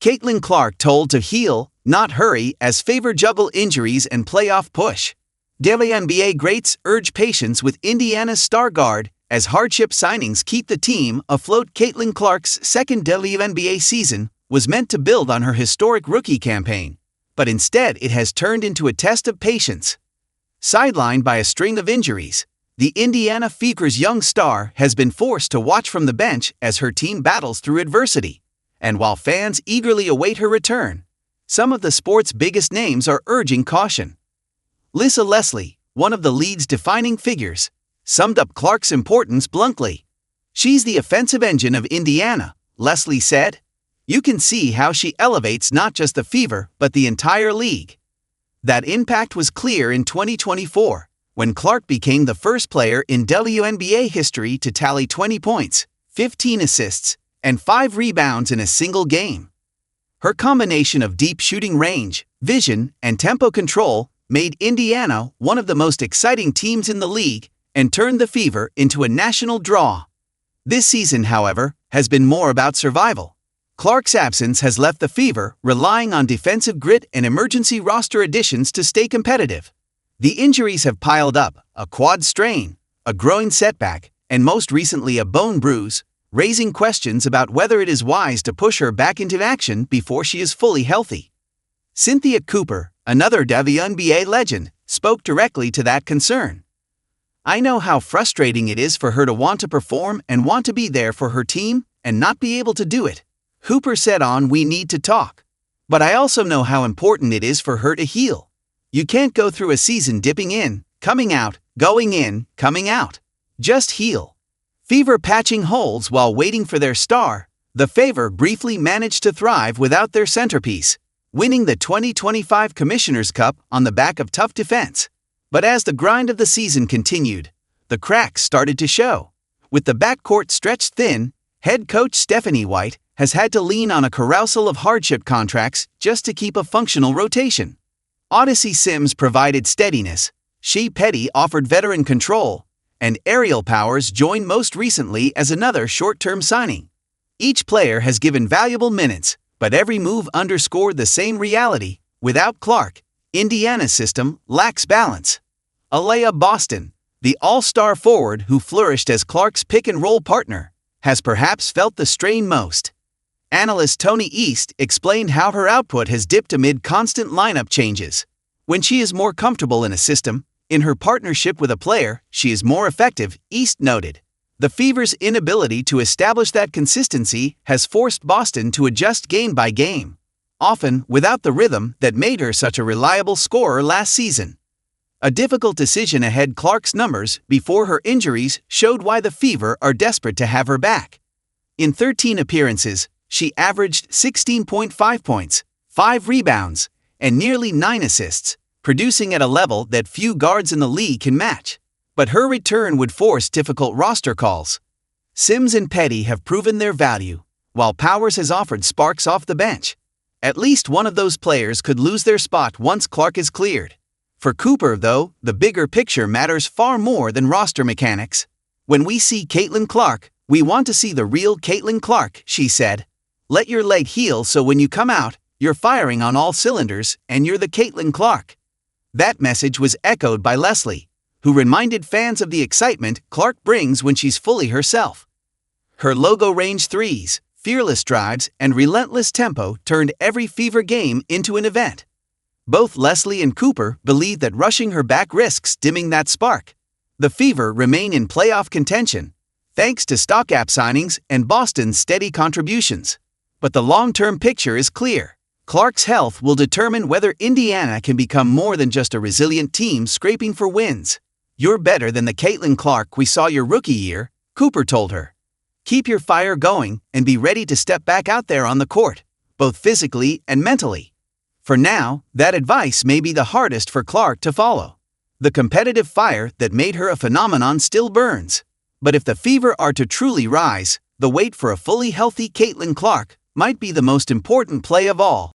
Caitlin Clark told to heal, not hurry, as favor juggle injuries and playoff push. WNBA greats urge patience with Indiana's star guard as hardship signings keep the team afloat. Caitlin Clark's second WNBA season was meant to build on her historic rookie campaign, but instead it has turned into a test of patience. Sidelined by a string of injuries, the Indiana Fever's young star has been forced to watch from the bench as her team battles through adversity. And while fans eagerly await her return, some of the sport's biggest names are urging caution. Lisa Leslie, one of the league's defining figures, summed up Clark's importance bluntly. "She's the offensive engine of Indiana," Leslie said. "You can see how she elevates not just the Fever but the entire league." That impact was clear in 2024, when Clark became the first player in WNBA history to tally 20 points, 15 assists, and 5 rebounds in a single game. Her combination of deep shooting range, vision, and tempo control made Indiana one of the most exciting teams in the league and turned the Fever into a national draw. This season, however, has been more about survival. Clark's absence has left the Fever relying on defensive grit and emergency roster additions to stay competitive. The injuries have piled up: a quad strain, a groin setback, and most recently a bone bruise, raising questions about whether it is wise to push her back into action before she is fully healthy. Cynthia Cooper, another WNBA legend, spoke directly to that concern. "I know how frustrating it is for her to want to perform and want to be there for her team and not be able to do it," Cooper said on We Need to Talk. "But I also know how important it is for her to heal. You can't go through a season dipping in, coming out, going in, coming out. Just heal." Fever patching holes while waiting for their star, the Fever briefly managed to thrive without their centerpiece, winning the 2025 Commissioner's Cup on the back of tough defense. But as the grind of the season continued, the cracks started to show. With the backcourt stretched thin, head coach Stephanie White has had to lean on a carousel of hardship contracts just to keep a functional rotation. Odyssey Sims provided steadiness, Shea Petty offered veteran control, and Aerial Powers joined most recently as another short-term signing. Each player has given valuable minutes, but every move underscored the same reality: without Clark, Indiana's system lacks balance. Alea Boston, the all-star forward who flourished as Clark's pick-and-roll partner, has perhaps felt the strain most. Analyst Tony East explained how her output has dipped amid constant lineup changes. "When she is more comfortable in a system, in her partnership with a player, she is more effective," East noted. The Fever's inability to establish that consistency has forced Boston to adjust game by game, often without the rhythm that made her such a reliable scorer last season. A difficult decision ahead. Clark's numbers before her injuries showed why the Fever are desperate to have her back. In 13 appearances, she averaged 16.5 points, 5 rebounds, and nearly 9 assists, producing at a level that few guards in the league can match. But her return would force difficult roster calls. Sims and Petty have proven their value, while Powers has offered sparks off the bench. At least one of those players could lose their spot once Clark is cleared. For Cooper, though, the bigger picture matters far more than roster mechanics. "When we see Caitlin Clark, we want to see the real Caitlin Clark," she said. "Let your leg heal so when you come out, you're firing on all cylinders and you're the Caitlin Clark." That message was echoed by Leslie, who reminded fans of the excitement Clark brings when she's fully herself. Her logo-range threes, fearless drives, and relentless tempo turned every Fever game into an event. Both Leslie and Cooper believe that rushing her back risks dimming that spark. The Fever remain in playoff contention, thanks to stopgap signings and Boston's steady contributions. But the long-term picture is clear. Clark's health will determine whether Indiana can become more than just a resilient team scraping for wins. "You're better than the Caitlin Clark we saw your rookie year," Cooper told her. "Keep your fire going and be ready to step back out there on the court, both physically and mentally." For now, that advice may be the hardest for Clark to follow. The competitive fire that made her a phenomenon still burns. But if the Fever are to truly rise, the wait for a fully healthy Caitlin Clark might be the most important play of all.